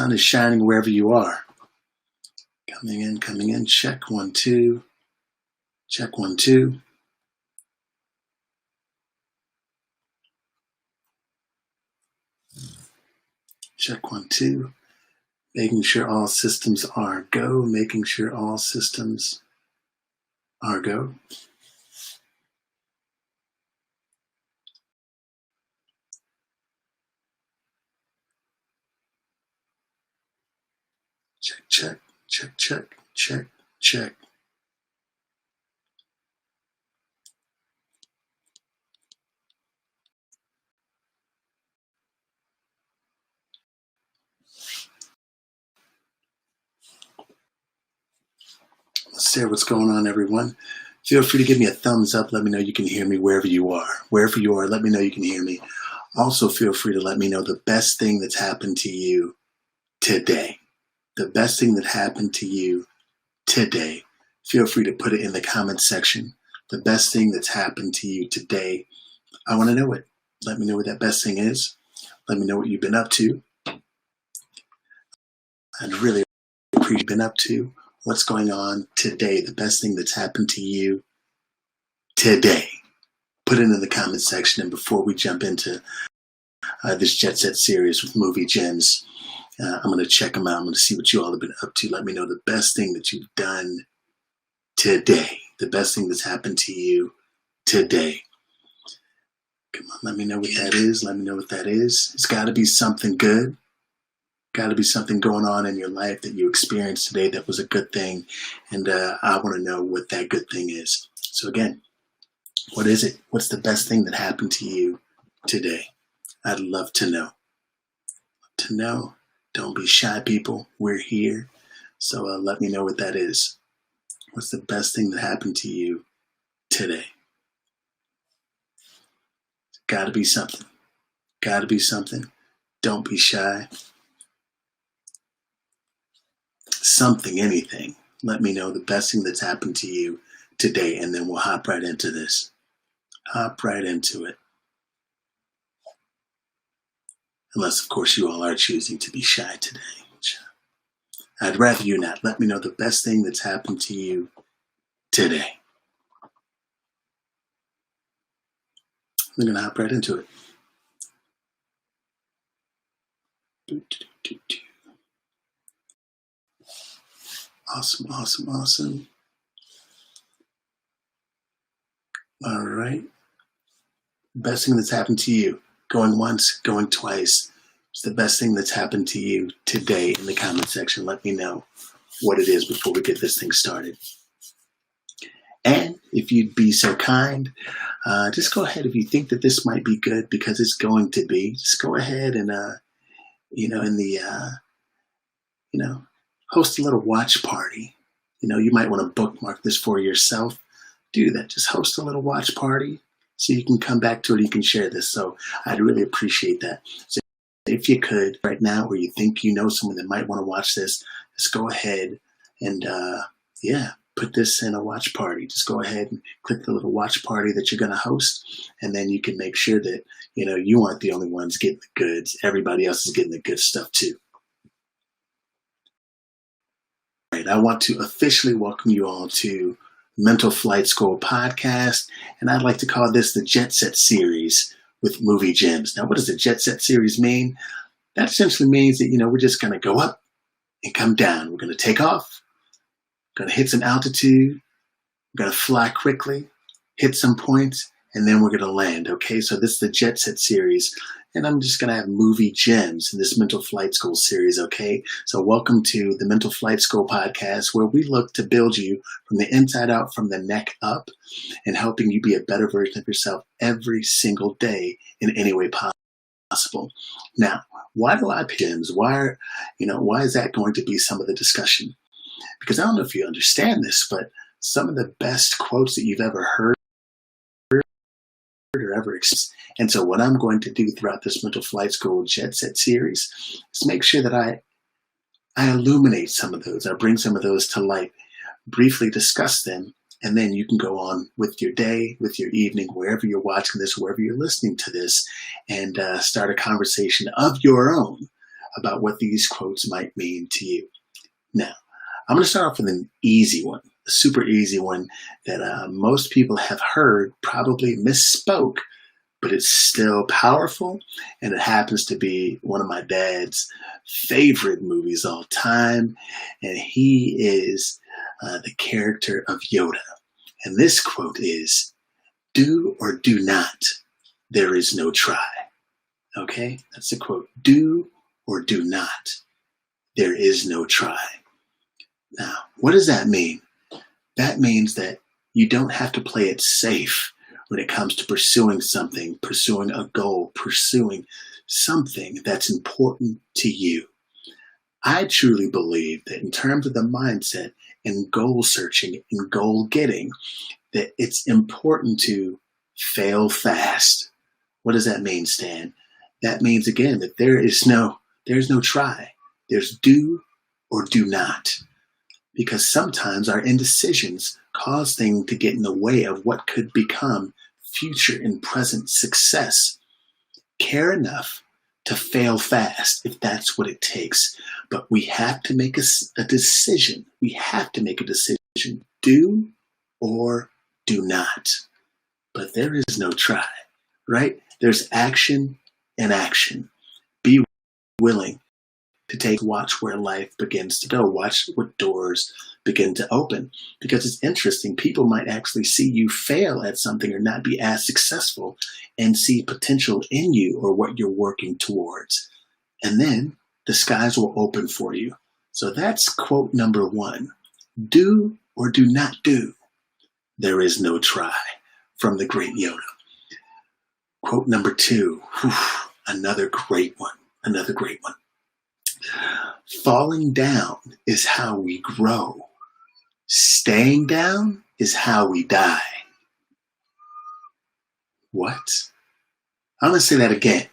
sun is shining wherever you are. Coming in, check 1, 2, check 1, 2. Check 1, 2. Making sure all systems are go, making sure all systems are go. Check, check, check, check, check, check. Let's see what's going on, everyone. Feel free to give me a thumbs up. Let me know you can hear me wherever you are. Wherever you are, let me know you can hear me. Also, feel free to let me know the best thing that's happened to you today. The best thing that happened to you today. Feel free to put it in the comments section. The best thing that's happened to you today. I want to know it. Let me know what that best thing is. Let me know what you've been up to. I'd really appreciate what you've been up to. What's going on today? The best thing that's happened to you today. Put it in the comments section. And before we jump into this Jet Set series with movie gems, I'm going to check them out. I'm going to see what you all have been up to. Let me know the best thing that you've done today. The best thing that's happened to you today. Come on, let me know what that is. Let me know what that is. It's got to be something good. Got to be something going on in your life that you experienced today that was a good thing. And I want to know what that good thing is. So again, what is it? What's the best thing that happened to you today? I'd love to know. To know. Don't be shy, people. We're here. So let me know what that is. What's the best thing that happened to you today? Got to be something. Got to be something. Don't be shy. Something, anything. Let me know the best thing that's happened to you today, and then we'll hop right into this. Hop right into it. Unless, of course, you all are choosing to be shy today. I'd rather you not. Let me know the best thing that's happened to you today. We're going to hop right into it. Awesome, awesome, awesome. All right. Best thing that's happened to you. Going once, going twice. It's the best thing that's happened to you today in the comment section. Let me know what it is before we get this thing started. And if you'd be so kind, just go ahead if you think that this might be good, because it's going to be. Just go ahead and, host a little watch party. You might want to bookmark this for yourself. Do that. Just host a little watch party so you can come back to it. You can share this. So I'd really appreciate that. So if you could right now, or you think you know someone that might want to watch this, just go ahead and, put this in a watch party. Just go ahead and click the little watch party that you're going to host. And then you can make sure that, you aren't the only ones getting the goods. Everybody else is getting the good stuff too. All right, I want to officially welcome you all to Mental Flight School podcast. And I'd like to call this the Jet Set series with movie gems. Now, what does the Jet Set series mean? That essentially means that, we're just going to go up and come down. We're going to take off. Going to hit some altitude, we're going to fly quickly, hit some points, and then we're going to land, okay? So this is the Jet Set series, and I'm just going to have movie gems in this Mental Flight School series, okay? So welcome to the Mental Flight School podcast, where we look to build you from the inside out, from the neck up, and helping you be a better version of yourself every single day in any way possible. Now, why do I pick gems? Why is that going to be some of the discussion? Because I don't know if you understand this, but some of the best quotes that you've ever heard or ever experienced. And so what I'm going to do throughout this Mental Flight School Jet Set series is make sure that I illuminate some of those. I bring some of those to light, briefly discuss them, and then you can go on with your day, with your evening, wherever you're watching this, wherever you're listening to this, and start a conversation of your own about what these quotes might mean to you. Now, I'm going to start off with an easy one, a super easy one that most people have heard, probably misspoke, but it's still powerful, and it happens to be one of my dad's favorite movies all time, and he is the character of Yoda. And this quote is, "Do or do not, there is no try." Okay, that's the quote. Do or do not, there is no try. Now, what does that mean? That means that you don't have to play it safe when it comes to pursuing something, pursuing a goal, pursuing something that's important to you. I truly believe that in terms of the mindset and goal searching and goal getting, that it's important to fail fast. What does that mean, Stan? That means, again, that there's no try. There's do or do not. Because sometimes our indecisions cause things to get in the way of what could become future and present success. Care enough to fail fast if that's what it takes. But we have to make a decision. We have to make a decision. Do or do not. But there is no try, right? There's action and action. Be willing to watch where life begins to go. Watch what doors begin to open. Because it's interesting, people might actually see you fail at something or not be as successful and see potential in you or what you're working towards. And then the skies will open for you. So that's quote number one. Do or do not do, there is no try, from the great Yoda. Quote number two, another great one. Falling down is how we grow. Staying down is how we die. What? I'm going to say that again.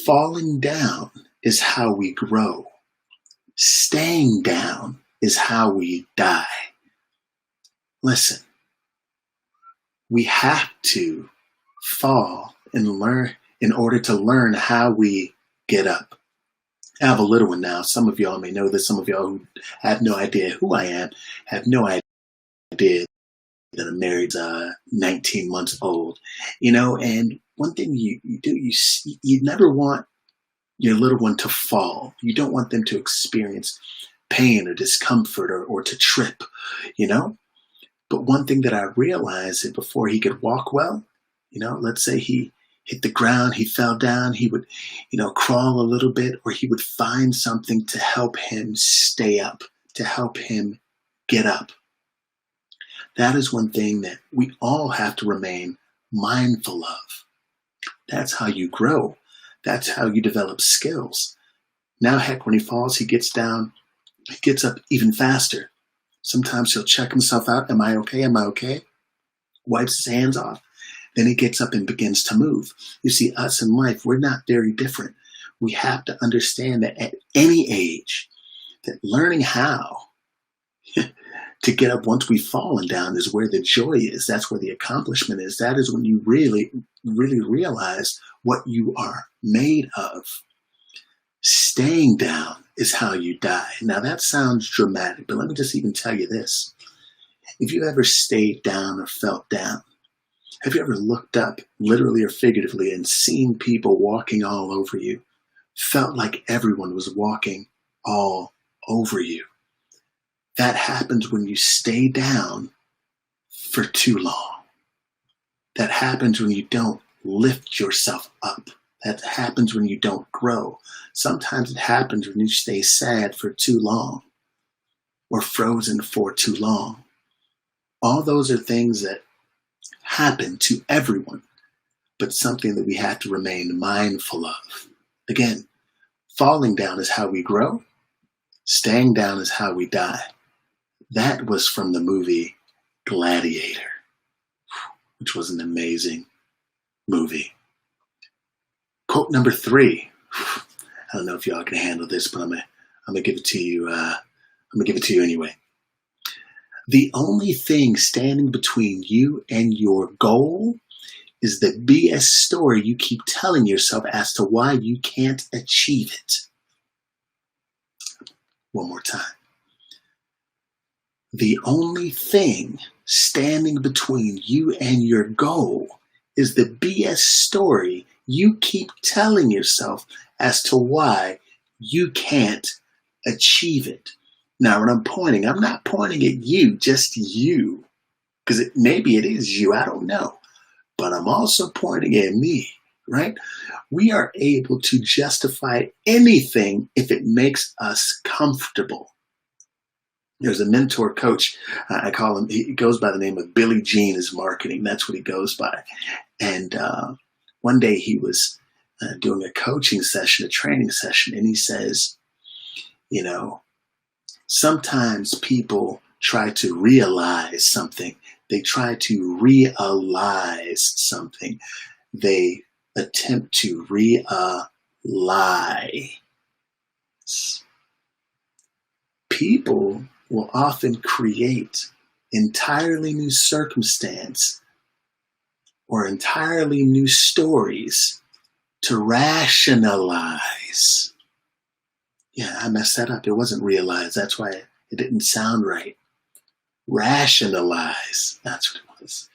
Falling down is how we grow. Staying down is how we die. Listen, we have to fall and learn in order to learn how we get up. I have a little one now. Some of y'all may know this. Some of y'all who have no idea who I am have no idea that I'm married, 19 months old. And one thing you do, you never want your little one to fall. You don't want them to experience pain or discomfort or to trip, But one thing that I realized is before he could walk well, let's say he hit the ground, he fell down, he would, crawl a little bit, or he would find something to help him stay up, to help him get up. That is one thing that we all have to remain mindful of. That's how you grow. That's how you develop skills. Now, heck, when he falls, he gets down, he gets up even faster. Sometimes he'll check himself out. Am I okay? Am I okay? Wipes his hands off. Then he gets up and begins to move. You see, us in life, we're not very different. We have to understand that at any age, that learning how to get up once we've fallen down is where the joy is. That's where the accomplishment is. That is when you really, really realize what you are made of. Staying down is how you die. Now that sounds dramatic, but let me just even tell you this. If you ever stayed down or felt down, have you ever looked up, literally or figuratively, and seen people walking all over you? Felt like everyone was walking all over you. That happens when you stay down for too long. That happens when you don't lift yourself up. That happens when you don't grow. Sometimes it happens when you stay sad for too long or frozen for too long. All those are things that happen to everyone, but something that we have to remain mindful of. Again, falling down is how we grow. Staying down is how we die. That was from the movie Gladiator, which was an amazing movie. Quote number three. I don't know if y'all can handle this, but I'm gonna give it to you. I'm gonna give it to you anyway. The only thing standing between you and your goal is the BS story you keep telling yourself as to why you can't achieve it. One more time. The only thing standing between you and your goal is the BS story you keep telling yourself as to why you can't achieve it. Now, when I'm pointing, I'm not pointing at you, just you, because maybe it is you, I don't know. But I'm also pointing at me, right? We are able to justify anything if it makes us comfortable. There's a mentor coach, I call him, he goes by the name of Billy Jean is marketing. That's what he goes by. And one day he was doing a coaching session, a training session, and he says, you know, sometimes people try to realize something. They try to realize something. They attempt to lie. People will often create entirely new circumstance or entirely new stories to rationalize. Yeah, I messed that up. It wasn't realize. That's why it didn't sound right. Rationalize. That's what it was.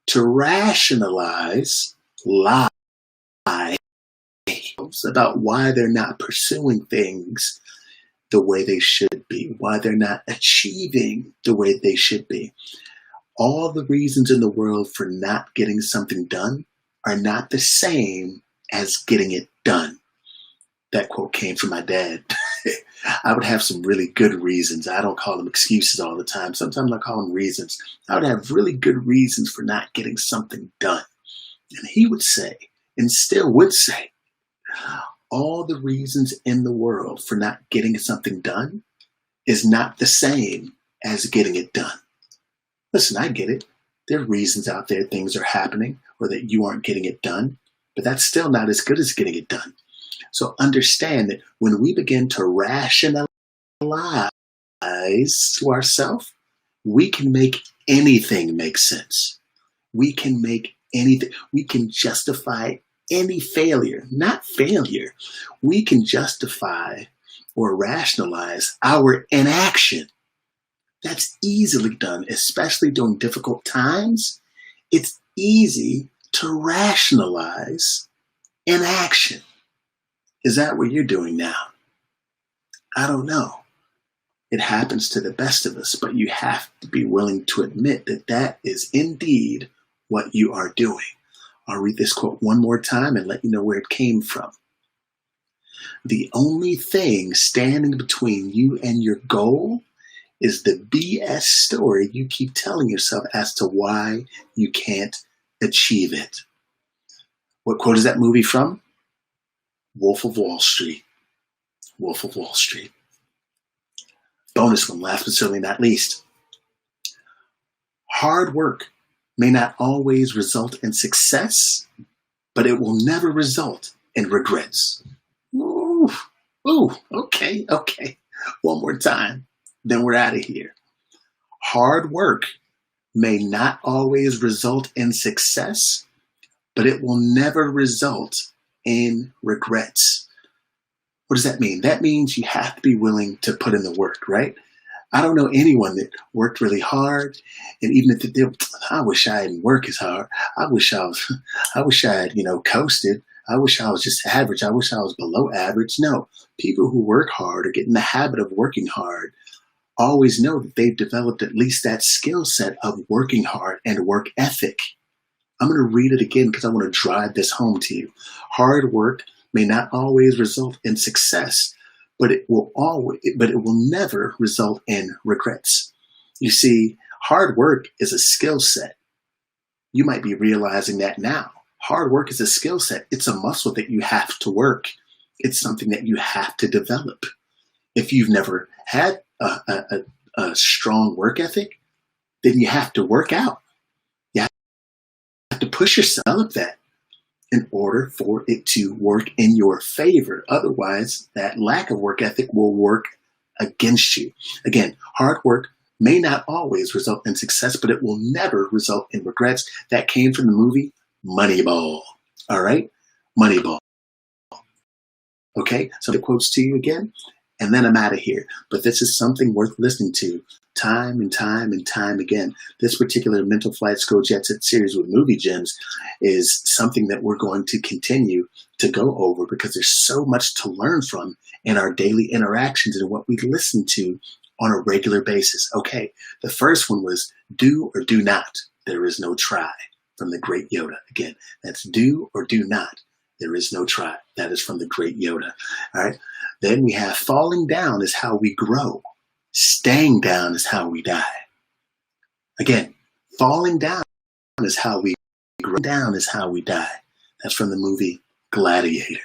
To rationalize lie about why they're not pursuing things the way they should be, why they're not achieving the way they should be. All the reasons in the world for not getting something done are not the same as getting it done. That quote came from my dad. I would have some really good reasons. I don't call them excuses all the time. Sometimes I call them reasons. I would have really good reasons for not getting something done. And he would say, and still would say, all the reasons in the world for not getting something done is not the same as getting it done. Listen, I get it. There are reasons out there things are happening or that you aren't getting it done, but that's still not as good as getting it done. So understand that when we begin to rationalize to ourselves, we can make anything make sense. We can make anything. We can justify any failure, not failure. We can justify or rationalize our inaction. That's easily done, especially during difficult times. It's easy to rationalize inaction. Is that what you're doing now? I don't know. It happens to the best of us, but you have to be willing to admit that that is indeed what you are doing. I'll read this quote one more time and let you know where it came from. The only thing standing between you and your goal is the BS story you keep telling yourself as to why you can't achieve it. What quote is that movie from? Wolf of Wall Street. Wolf of Wall Street. Bonus one, last but certainly not least. Hard work may not always result in success, but it will never result in regrets. Ooh, okay. One more time, then we're out of here. Hard work may not always result in success, but it will never result in regrets. What does that mean? That means you have to be willing to put in the work, right? I don't know anyone that worked really hard, and even if they did, I wish I didn't work as hard. I wish I had, coasted. I wish I was just average. I wish I was below average. No, people who work hard or get in the habit of working hard always know that they've developed at least that skill set of working hard and work ethic. I'm going to read it again because I want to drive this home to you. Hard work may not always result in success, but it will never result in regrets. You see, hard work is a skill set. You might be realizing that now. Hard work is a skill set. It's a muscle that you have to work. It's something that you have to develop. If you've never had a strong work ethic, then you have to work out. You have to push yourself up that in order for it to work in your favor. Otherwise, that lack of work ethic will work against you. Again, hard work may not always result in success, but it will never result in regrets. That came from the movie Moneyball. All right? Moneyball. Okay? So the quotes to you again, and then I'm out of here. But this is something worth listening to time and time and time again. This particular Mental Flight School Jet Set series with movie gems is something that we're going to continue to go over because there's so much to learn from in our daily interactions and what we listen to on a regular basis. Okay, the first one was do or do not. There is no try, from the great Yoda. Again, that's do or do not. There is no try. That is from the great Yoda. All right. Then we have falling down is how we grow. Staying down is how we die. Again, falling down is how we grow. Down is how we die. That's from the movie Gladiator.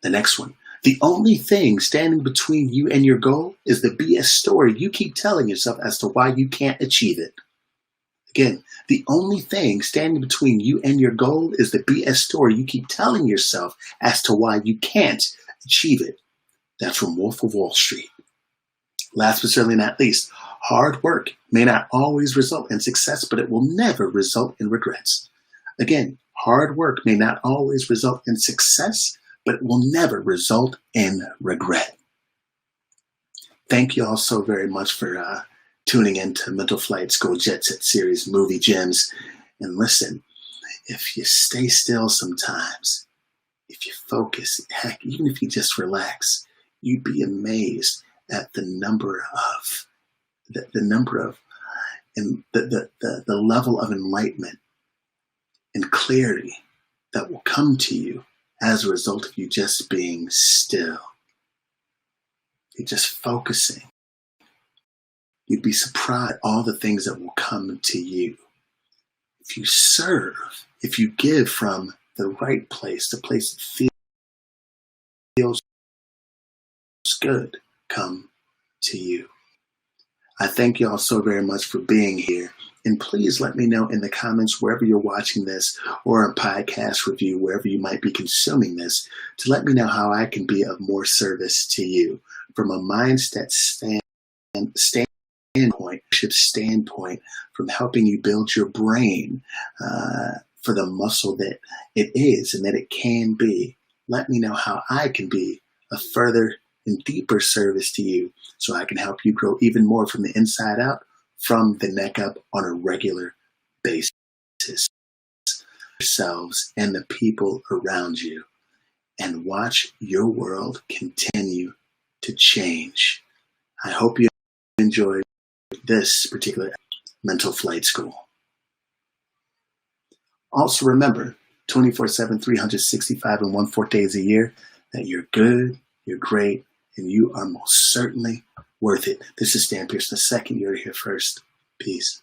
The next one. The only thing standing between you and your goal is the BS story you keep telling yourself as to why you can't achieve it. Again, the only thing standing between you and your goal is the BS story you keep telling yourself as to why you can't achieve it. That's from Wolf of Wall Street. Last but certainly not least, hard work may not always result in success, but it will never result in regrets. Again, hard work may not always result in success, but it will never result in regret. Thank you all so very much for tuning in to Mental Flight School Jet Set series movie gems. And listen, if you stay still sometimes, if you focus, heck, even if you just relax, you'd be amazed at the level of enlightenment and clarity that will come to you as a result of you just being still. You're just focusing. You'd be surprised at all the things that will come to you. If you serve, if you give from the right place, the place that feels good, come to you. I thank you all so very much for being here. And please let me know in the comments wherever you're watching this or a podcast review, wherever you might be consuming this, to let me know how I can be of more service to you from a mindset standpoint, from helping you build your brain for the muscle that it is and that it can be. Let me know how I can be a further and deeper service to you so I can help you grow even more from the inside out, from the neck up on a regular basis. Yourselves and the people around you, and watch your world continue to change. I hope you enjoyed this particular Mental Flight School. Also remember, 24/7, 365 and 1/4 days a year, that you're good, you're great, and you are most certainly worth it. This is Stan Pearson II. You're here first. Peace.